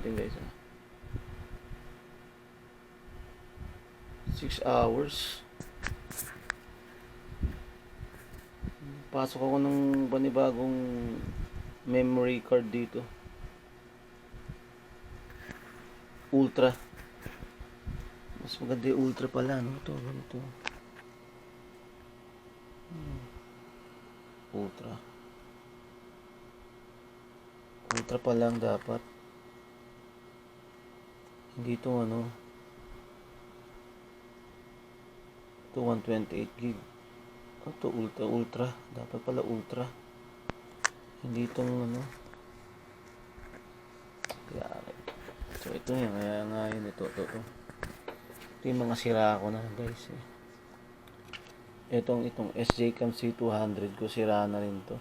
natin guys. 6 hours. Pasok ako ng panibagong memory card dito. Ultra. Mas maganda yung ultra pala, no? Ito, ganito. Ultra. Ultra pa lang dapat. Hindi ito ano. Ito 128 gig. Ito ultra. Dapat pala ultra. Hindi itong ano. Kaya, so ito yan. Kaya nga yun. Ito. Ito yung mga sira ko na guys. Itong SJCam C200 ko. Sira na rin to.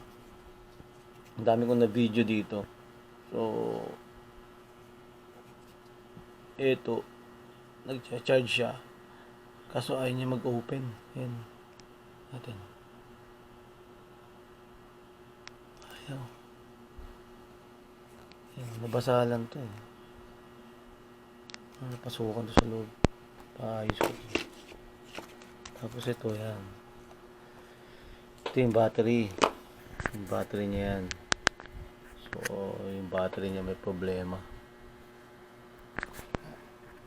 Ang dami kong na video dito. So, ito. Nag-charge siya. Kaso ayaw niya mag-open. Yan. Natin. Ayaw. Yan. Nabasa lang to. Napasukan to sa loob. Paayos ko. Tapos ito yan. Ito yung battery. Yung battery niya yan. So, yung battery niya may problema.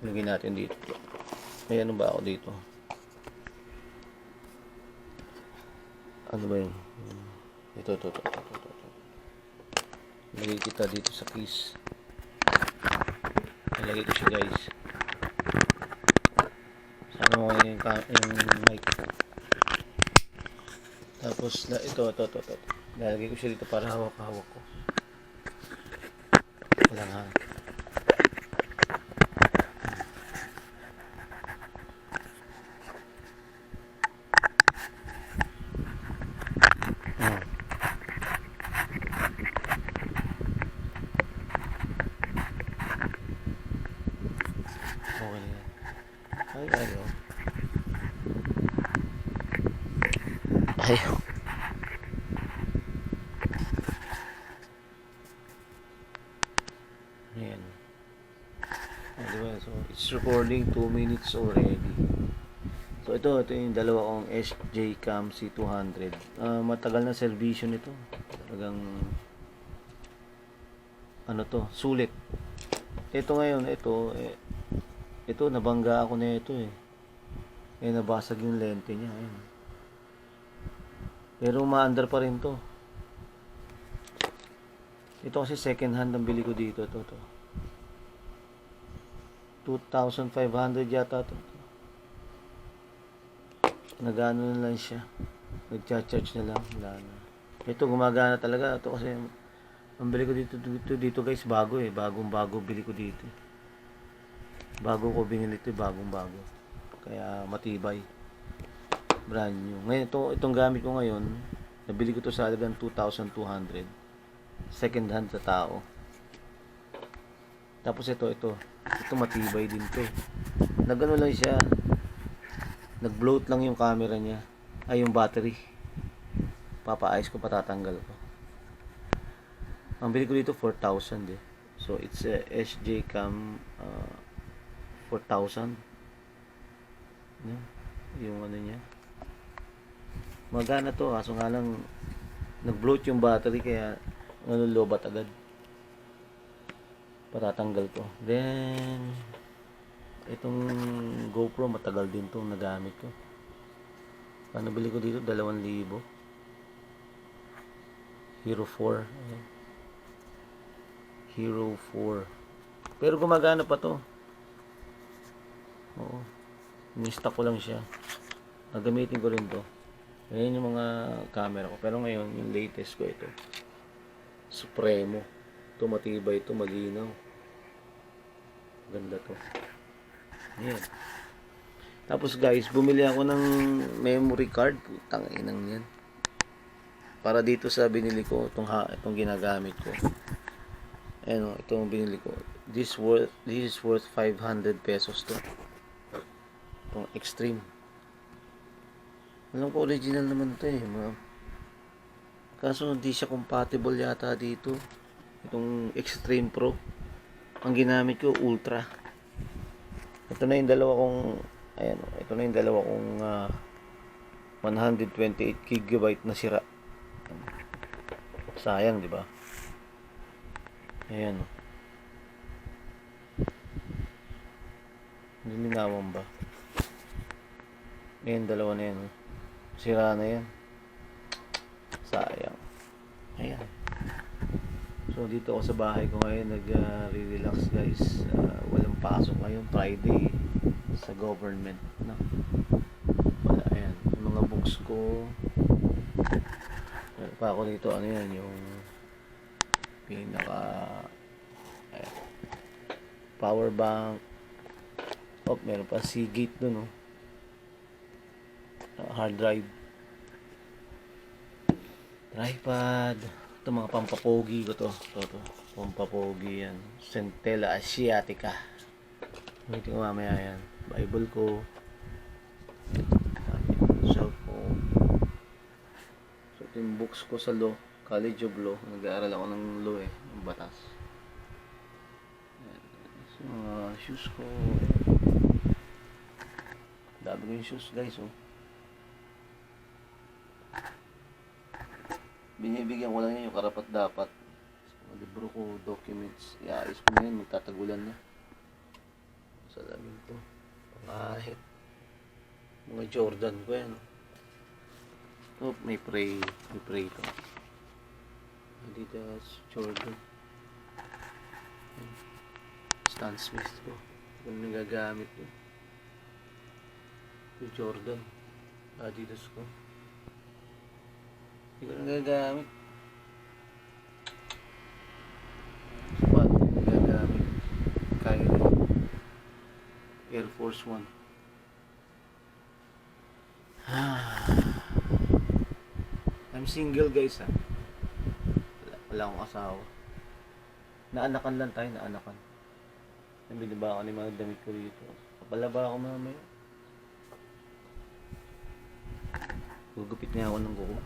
Lagyan natin dito. May ano ba ako dito? Ano ba yun? Ito. Lagay kita dito sa case. Lagay ko siya guys. Sana mo yung mic. Tapos ito. Lalagay ko siya dito para hawak-hawak ko. Walang hang. Okay na. Ayaw. Ayan. Diba? So, it's recording 2 minutes already. So, ito yung dalawa kong SJCam C200. Matagal na servisyo nito. Talagang ano to, sulit. Ito ngayon, ito nabangga ako na ito nabasag yung lente niya. Ayan. Pero umaandar pa rin to. Ito kasi second hand ang bili ko dito. Ito. 2,500 yata ito. Nagano na lang siya. Nag-charge na lang. Wala na. Ito gumagana talaga. Ito kasi ang bili ko dito guys, bago bagong bili ko dito. Bago ko binili ito, bagong kaya matibay. Brand new. Ngayon itong gamit ko ngayon, nabili ko to sa halagang 2,200. Second hand sa tao. Tapos ito matibay din to. Nagano lang siya. Nag-bloat lang yung camera niya. Ay, yung battery. Papaayos ko, patatanggal ko. Ang bili ko dito 4,000 So it's a SJCam 4,000. Yung ano niya. Magana to, kaso nga lang nag-bloat yung battery kaya lobat agad. Patatanggal ko. Then itong GoPro matagal din tong nagamit ko. Ano bili ko dito? 2,000. Hero 4. Ayan. Hero 4. Pero gumagana pa to. Oo. Ni-stock ko lang siya. Nagamitin ko rin to. Ayan yung mga camera ko. Pero ngayon, yung latest ko ito. Supremo. Ito matibay, ito malinaw. Ganda to. Ayan. Tapos guys, bumili ako ng memory card. Putang inang yan. Para dito sa binili ko, itong ginagamit ko. Ayan o, itong binili ko. This is worth 500 pesos to. Itong Extreme. Alam ko original naman to kaso hindi siya compatible yata dito. Itong Extreme Pro. ang ginamit ko Ultra. Ito na yung dalawa kong, ayan, ito na yung dalawa kong 128 gigabyte na sira. Sayang, di ba? Ayan. Hindi linawan ba? Ayan, dalawa na yan. Sira na yan. Sayang. Ayan. So, dito ako sa bahay ko ngayon. Nag-relax guys. Walang pasok ngayon. Friday. Sa government. No? Wala. Ayan. Yung mga books ko. Pa ako dito. Ano yan? Yung pinaka ayan, power bank. Oh, meron pa Seagate dun, oh. Hard drive. Tripod. Ito mga pampapogi ko to. Ito. Pampapogi yan. Centella Asiatica. Ito ko mamaya yan. Bible ko. Cellphone. So, ito yung books ko sa law. College of Law. Nag-aaral ako ng law eh. Ng batas. So, shoes ko. Dami ko yung shoes guys, oh. Binibigyan ko lang yun yung karapat dapat. Mga libro ko, documents. Iayos ko na yun, magtatagulan na. Salamin ko. Pangahit. Mga Jordan ko yan. Oh, may pray. May pray ito. Adidas, Jordan. Stan Smith ko. Kung nagagamit ko. Yung Jordan. Adidas ko. Hindi ko nagagamit. Spot. Nagagamit. Kyrie. Air Force One. I'm single guys ha. Wala akong asawa. Naanakan lang tayo, naanakan. Nabinaba ako ng mga damit ko dito. Kapalaba ako mamaya. Gugupit nga ako ng kuko.